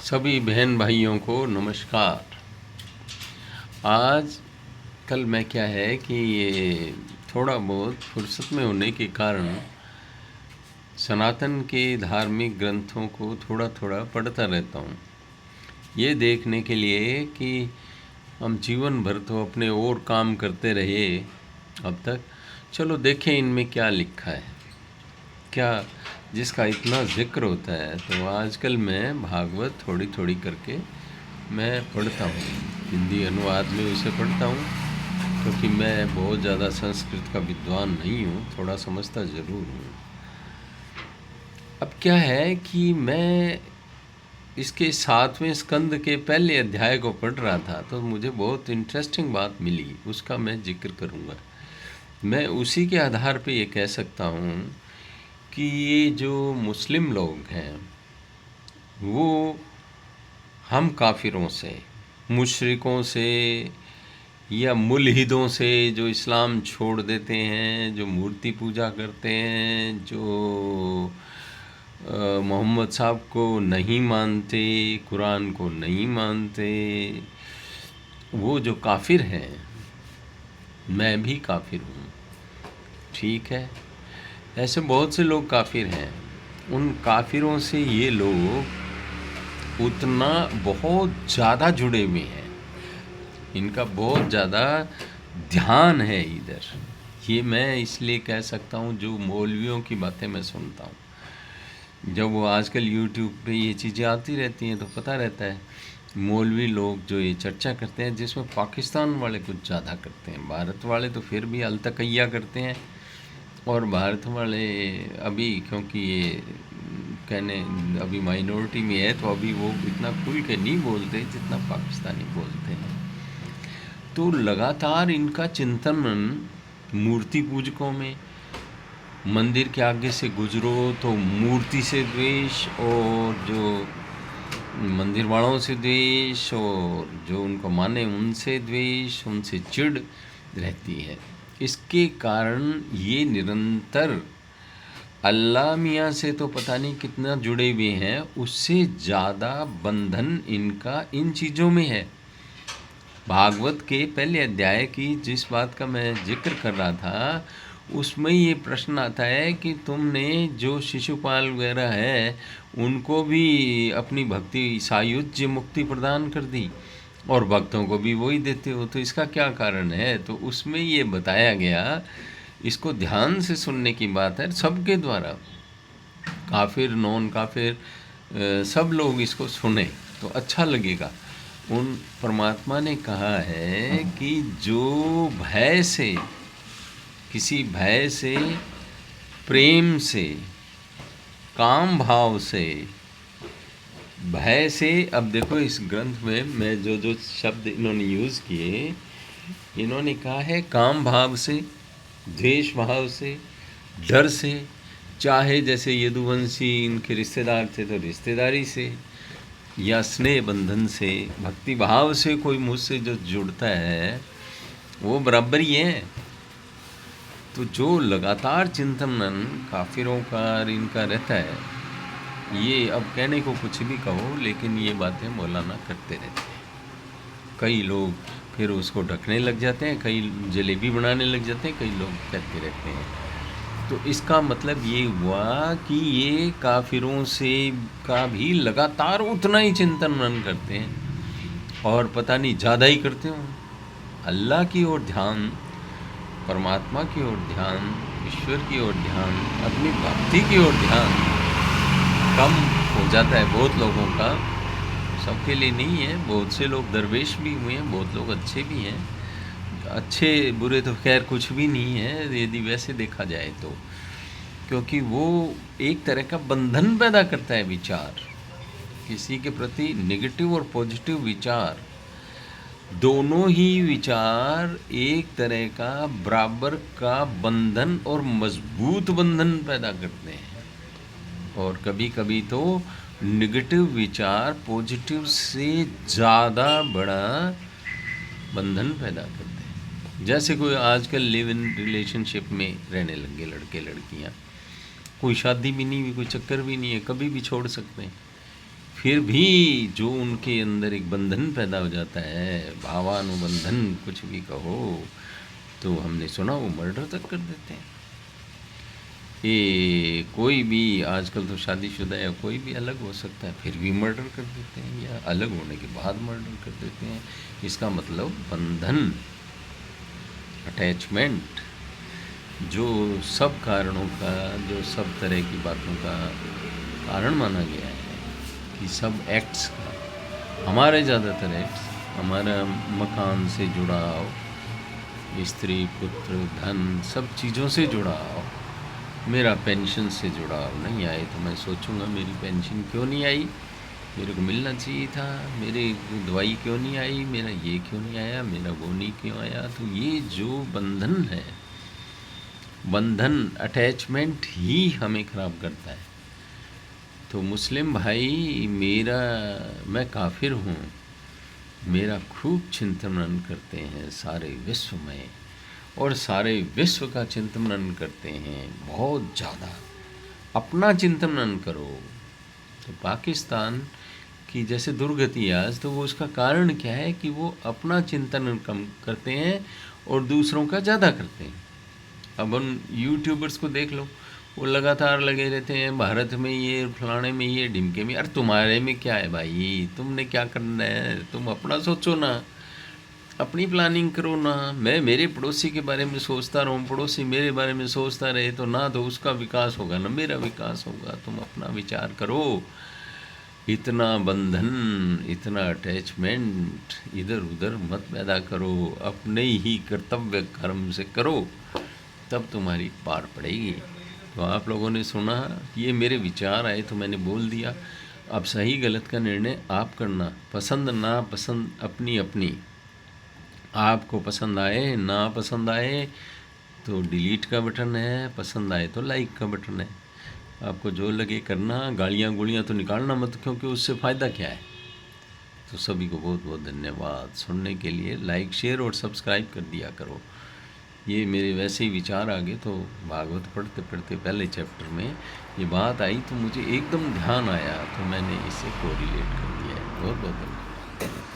सभी बहन भाइयों को नमस्कार। आज कल मैं क्या है कि ये थोड़ा बहुत फुर्सत में होने के कारण सनातन के धार्मिक ग्रंथों को थोड़ा थोड़ा पढ़ता रहता हूँ, ये देखने के लिए कि हम जीवन भर तो अपने और काम करते रहे अब तक, चलो देखें इनमें क्या लिखा है, क्या जिसका इतना जिक्र होता है। तो आजकल मैं भागवत थोड़ी थोड़ी करके मैं पढ़ता हूँ, हिंदी अनुवाद में उसे पढ़ता हूँ, क्योंकि मैं बहुत ज़्यादा संस्कृत का विद्वान नहीं हूँ, थोड़ा समझता ज़रूर हूँ। अब क्या है कि मैं इसके 7वें स्कंद के पहले अध्याय को पढ़ रहा था, तो मुझे बहुत इंटरेस्टिंग बात मिली, उसका मैं जिक्र करूँगा। मैं उसी के आधार पे ये कह सकता हूँ कि ये जो मुस्लिम लोग हैं वो हम काफिरों से, मुशरिकों से या मुल्हिदों से जो इस्लाम छोड़ देते हैं, जो मूर्ति पूजा करते हैं, जो मोहम्मद साहब को नहीं मानते, कुरान को नहीं मानते, वो जो काफिर हैं, मैं भी काफिर हूँ, ठीक है। ऐसे बहुत से लोग काफिर हैं। उन काफिरों से ये लोग उतना बहुत ज़्यादा जुड़े हुए हैं, इनका बहुत ज़्यादा ध्यान है इधर। ये मैं इसलिए कह सकता हूँ, जो मौलवियों की बातें मैं सुनता हूँ, जब वो आजकल यूट्यूब पे ये चीज़ें आती रहती हैं तो पता रहता है, मौलवी लोग जो ये चर्चा करते हैं, जिसमें पाकिस्तान वाले कुछ ज़्यादा करते हैं, भारत वाले तो फिर भी अलतकैया करते हैं, और भारत वाले अभी क्योंकि ये कहने अभी माइनॉरिटी में है, तो अभी वो इतना खुल के नहीं बोलते जितना पाकिस्तानी बोलते हैं। तो लगातार इनका चिंतन मूर्ति पूजकों में, मंदिर के आगे से गुजरो तो मूर्ति से द्वेष, और जो मंदिर वालों से द्वेष, और जो उनको माने उनसे द्वेष, उनसे चिढ़ रहती है। इसके कारण ये निरंतर अल्लाह मियाँ से तो पता नहीं कितना जुड़े हुए हैं, उससे ज़्यादा बंधन इनका इन चीज़ों में है। भागवत के पहले अध्याय की जिस बात का मैं जिक्र कर रहा था, उसमें ये प्रश्न आता है कि तुमने जो शिशुपाल वगैरह है उनको भी अपनी भक्ति सायुज्य मुक्ति प्रदान कर दी, और भक्तों को भी वही देते हो, तो इसका क्या कारण है? तो उसमें ये बताया गया, इसको ध्यान से सुनने की बात है, सबके द्वारा, काफिर नॉन काफिर सब लोग इसको सुने तो अच्छा लगेगा। उन परमात्मा ने कहा है कि जो भय से, किसी भय से, प्रेम से, काम भाव से, भय से, अब देखो इस ग्रंथ में मैं जो जो शब्द इन्होंने यूज़ किए, इन्होंने कहा है काम भाव से, द्वेष भाव से, डर से, चाहे जैसे यदुवंशी इनके रिश्तेदार थे तो रिश्तेदारी से, या स्नेह बंधन से, भक्ति भाव से कोई मुझसे जो जुड़ता है वो बराबर ही है। तो जो लगातार चिंतन काफिरों का इनका रहता है, ये अब कहने को कुछ भी कहो, लेकिन ये बातें मौलाना करते रहते हैं। कई लोग फिर उसको ढकने लग जाते हैं, कई जलेबी बनाने लग जाते हैं, कई लोग कहते रहते हैं। तो इसका मतलब ये हुआ कि ये काफिरों से का भी लगातार उतना ही चिंतन मनन करते हैं, और पता नहीं ज़्यादा ही करते हों। अल्लाह की ओर ध्यान, परमात्मा की ओर ध्यान, ईश्वर की ओर ध्यान, अपनी भक्ति की ओर ध्यान कम हो जाता है बहुत लोगों का। सबके लिए नहीं है, बहुत से लोग दरवेश भी हुए हैं, बहुत लोग अच्छे भी हैं। अच्छे बुरे तो खैर कुछ भी नहीं है यदि वैसे देखा जाए तो, क्योंकि वो एक तरह का बंधन पैदा करता है विचार, किसी के प्रति नेगेटिव और पॉजिटिव विचार, दोनों ही विचार एक तरह का बराबर का बंधन और मजबूत बंधन पैदा करते हैं। और कभी कभी तो नेगेटिव विचार पॉजिटिव से ज़्यादा बड़ा बंधन पैदा करते हैं। जैसे कोई आजकल लिव इन रिलेशनशिप में रहने लगे लड़के लड़कियां, कोई शादी भी नहीं हुई, कोई चक्कर भी नहीं है, कभी भी छोड़ सकते हैं, फिर भी जो उनके अंदर एक बंधन पैदा हो जाता है, भावानुबंधन कुछ भी कहो, तो हमने सुना वो मर्डर तक कर देते हैं। ये कोई भी आजकल तो शादीशुदा या कोई भी अलग हो सकता है, फिर भी मर्डर कर देते हैं, या अलग होने के बाद मर्डर कर देते हैं। इसका मतलब बंधन, अटैचमेंट, जो सब कारणों का, जो सब तरह की बातों का कारण माना गया है, कि सब एक्ट्स का, हमारे ज़्यादातर एक्ट्स, हमारा मकान से जुड़ाव, स्त्री पुत्र धन सब चीज़ों से जुड़ाव, मेरा पेंशन से जुड़ाव नहीं आए तो मैं सोचूंगा मेरी पेंशन क्यों नहीं आई, मेरे को मिलना चाहिए था, मेरे दवाई क्यों नहीं आई, मेरा ये क्यों नहीं आया, मेरा वो नहीं क्यों आया। तो ये जो बंधन है, बंधन अटैचमेंट ही हमें ख़राब करता है। तो मुस्लिम भाई, मैं काफिर हूँ, मेरा खूब चिंतन मनन करते हैं सारे विश्व में, और सारे विश्व का चिंतन मनन करते हैं बहुत ज़्यादा। अपना चिंतन मनन करो। तो पाकिस्तान की जैसे दुर्गति आज, तो वो उसका कारण क्या है कि वो अपना चिंतन कम करते हैं और दूसरों का ज़्यादा करते हैं। अब उन यूट्यूबर्स को देख लो, वो लगातार लगे रहते हैं भारत में ये, फलाने में ये, ढिमके में। अरे तुम्हारे में क्या है भाई, तुमने क्या करना है, तुम अपना सोचो ना, अपनी प्लानिंग करो ना। मैं मेरे पड़ोसी के बारे में सोचता रहूँ, पड़ोसी मेरे बारे में सोचता रहे, तो ना तो उसका विकास होगा ना मेरा विकास होगा। तुम अपना विचार करो। इतना बंधन, इतना अटैचमेंट इधर उधर मत पैदा करो, अपने ही कर्तव्य कर्म से करो, तब तुम्हारी पार पड़ेगी। तो आप लोगों ने सुना, ये मेरे विचार आए तो मैंने बोल दिया। अब सही गलत का निर्णय आप करना, पसंद ना पसंद अपनी अपनी। आपको पसंद आए ना पसंद आए तो डिलीट का बटन है, पसंद आए तो लाइक का बटन है। आपको जो लगे करना, गालियाँ गुलियाँ तो निकालना मत, क्योंकि उससे फ़ायदा क्या है। तो सभी को बहुत बहुत धन्यवाद सुनने के लिए। लाइक शेयर और सब्सक्राइब कर दिया करो। ये मेरे वैसे ही विचार आ गए, तो भागवत पढ़ते पढ़ते पहले चैप्टर में ये बात आई तो मुझे एकदम ध्यान आया, तो मैंने इसे कोरिलेट कर दिया है। बहुत बहुत धन्यवाद।